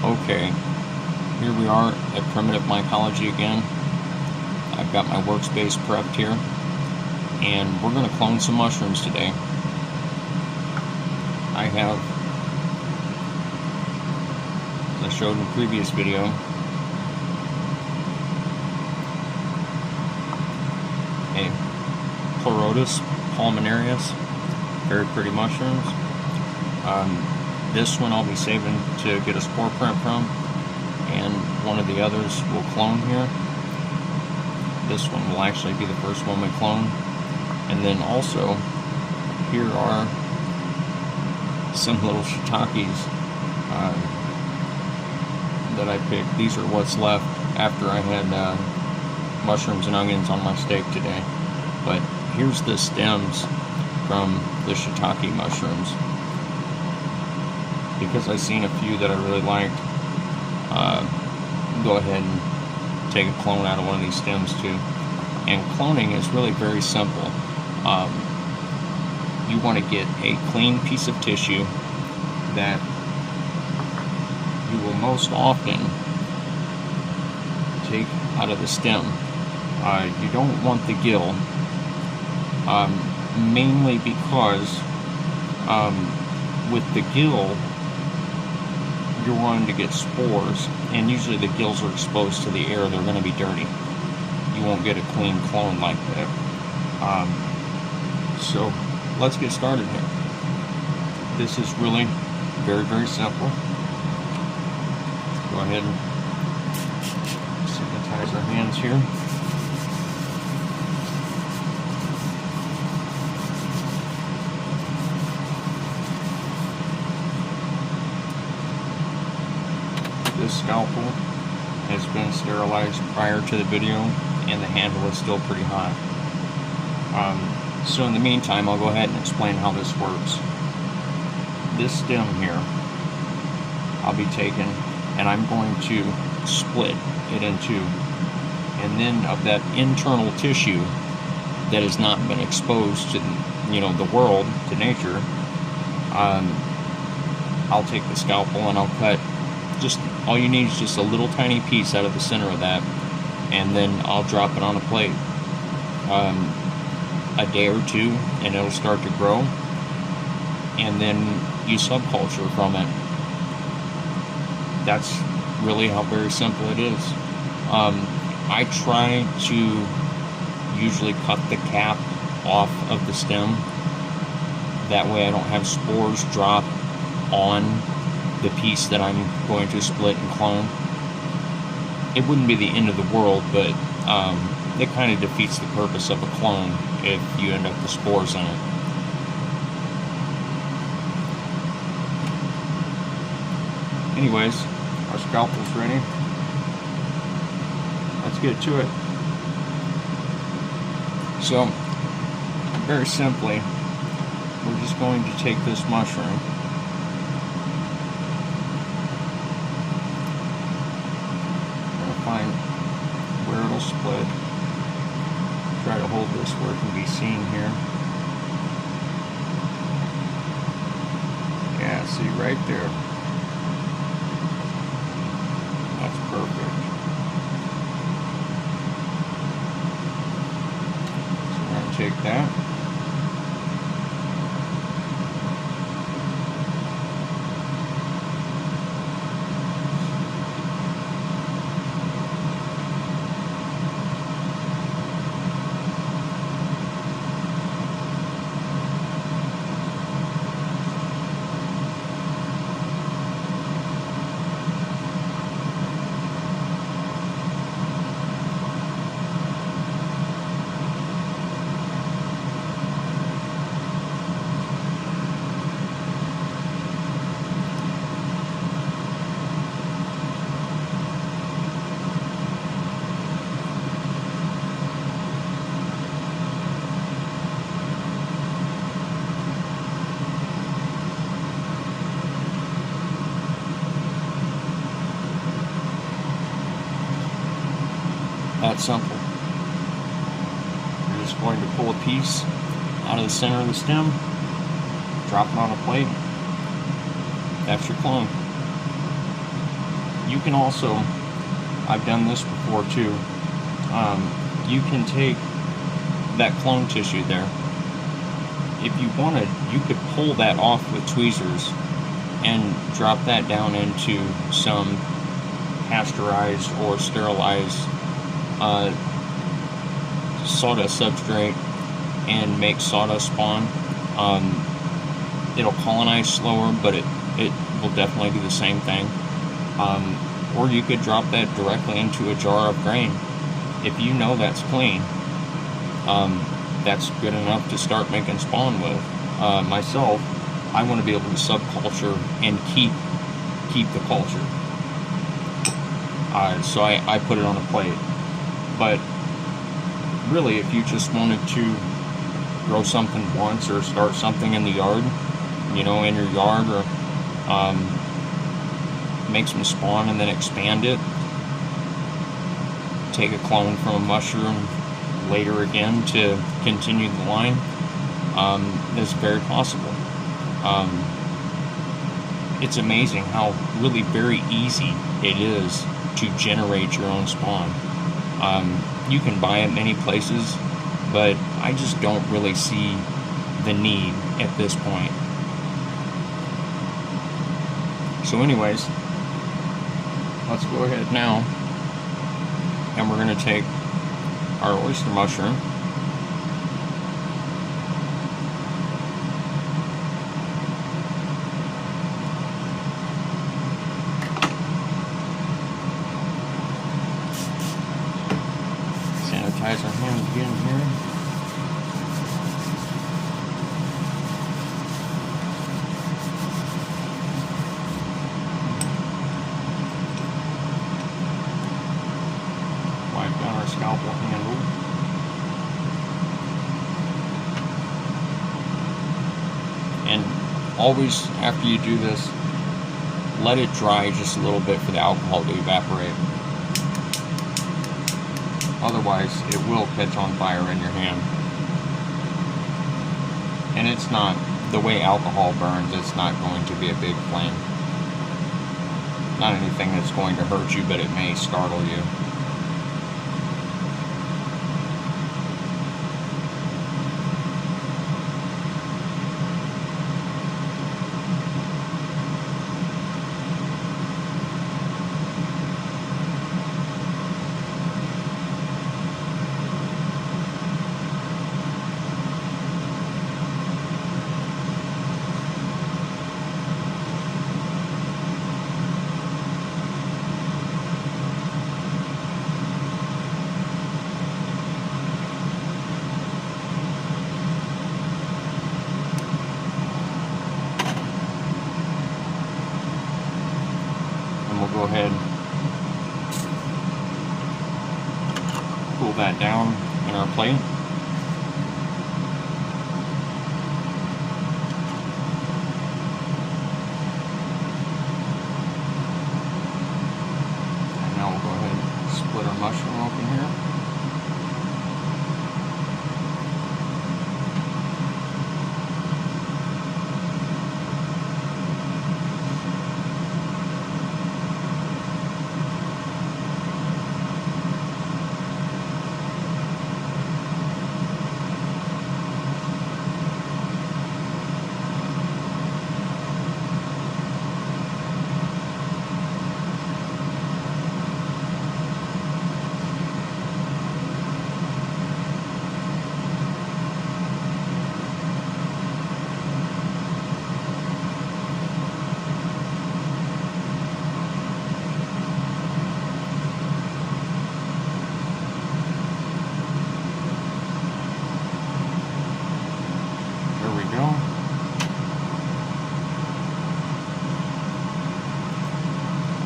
Okay, here we are at Primitive Mycology again. I've got my workspace prepped here, and we're going to clone some mushrooms today. I have, as I showed in the previous video, a Pleurotus pulmonarius, very pretty mushrooms. This one I'll be saving to get a spore print from, and one of the others will clone here. This one will actually be the first one we clone. And then also, here are some little shiitakes that I picked. These are what's left after I had mushrooms and onions on my steak today. But here's the stems from the shiitake mushrooms. Because I've seen a few that I really liked, go ahead and take a clone out of one of these stems too. And cloning is really very simple. You want to get a clean piece of tissue that you will most often take out of the stem. You don't want the gill, mainly because with the gill, you're wanting to get spores, and usually the gills are exposed to the air. They're going to be dirty. You won't get a clean clone like that. So let's get started here. This is really very, very simple. Go ahead and sanitize our hands here. This scalpel has been sterilized prior to the video, and the handle is still pretty hot. So in the meantime, I'll go ahead and explain how this works. This stem here, I'll be taking, and I'm going to split it in two. And then of that internal tissue that has not been exposed to, the world, to nature, I'll take the scalpel and I'll cut. Just all you need is just a little tiny piece out of the center of that, and then I'll drop it on a plate. A day or two, and it'll start to grow, and then you subculture from it. That's really how very simple it is. I try to usually cut the cap off of the stem. That way I don't have spores drop on the piece that I'm going to split and clone. It wouldn't be the end of the world, but it kind of defeats the purpose of a clone if you end up with spores in it. Anyways, our scalpel's ready. Let's get to it. So, very simply, we're just going to take this mushroom, find where it'll split. Try to hold this where it can be seen here. Yeah, see right there. That's perfect. So we're going to take that. That simple. You're just going to pull a piece out of the center of the stem, drop it on a plate. That's your clone. You can also, I've done this before too, you can take that clone tissue there. If you wanted, you could pull that off with tweezers and drop that down into some pasteurized or sterilized sawdust substrate and make sawdust spawn. It'll colonize slower, but it will definitely do the same thing. Or you could drop that directly into a jar of grain. If you know that's clean, that's good enough to start making spawn with. Myself, I want to be able to subculture and keep the culture. So I put it on a plate. But really, if you just wanted to grow something once or start something in the yard, you know, in your yard, or make some spawn and then expand it, take a clone from a mushroom later again to continue the line, is very possible. It's amazing how really very easy it is to generate your own spawn. You can buy it many places, but I just don't really see the need at this point. So anyways, let's go ahead now, and we're going to take our oyster mushroom, sanitize our hands again here. Wipe down our scalpel handle. And always, after you do this, let it dry just a little bit for the alcohol to evaporate. Otherwise, it will catch on fire in your hand. And it's not, the way alcohol burns, it's not going to be a big flame. Not anything that's going to hurt you, but it may startle you. We'll go ahead, cool that down in our plate. And now we'll go ahead and split our mushroom open here.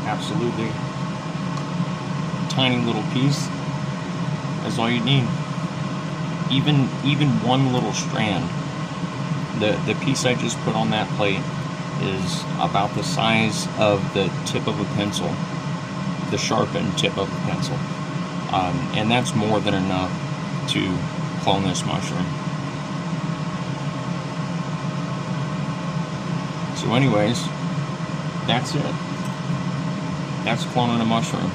Absolutely tiny little piece is all you need. Even one little strand. The piece I just put on that plate is about the size of the tip of a pencil, the sharpened tip of a pencil, and that's more than enough to clone this mushroom. So anyways, that's it. That's cloning a mushroom.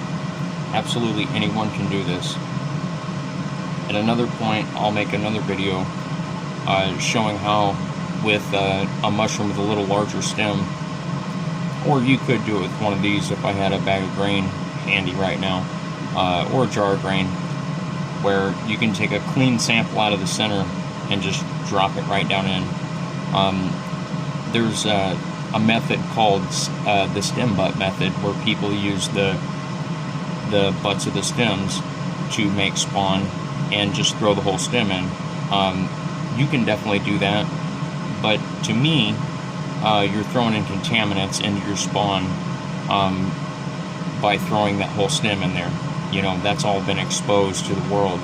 Absolutely anyone can do this. At another point, I'll make another video showing how with a mushroom with a little larger stem, or you could do it with one of these if I had a bag of grain handy right now, or a jar of grain, where you can take a clean sample out of the center and just drop it right down in. There's a method called the stem butt method, where people use the butts of the stems to make spawn and just throw the whole stem in. You can definitely do that, but to me, you're throwing in contaminants into your spawn by throwing that whole stem in there. You know, that's all been exposed to the world,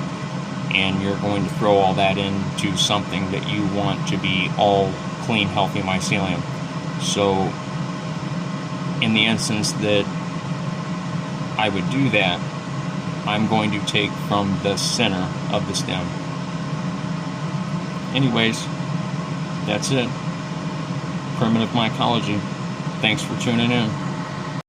and you're going to throw all that into something that you want to be all clean, healthy mycelium. So in the instance that I would do that, I'm going to take from the center of the stem. Anyways, that's it. Primitive mycology. Thanks for tuning in.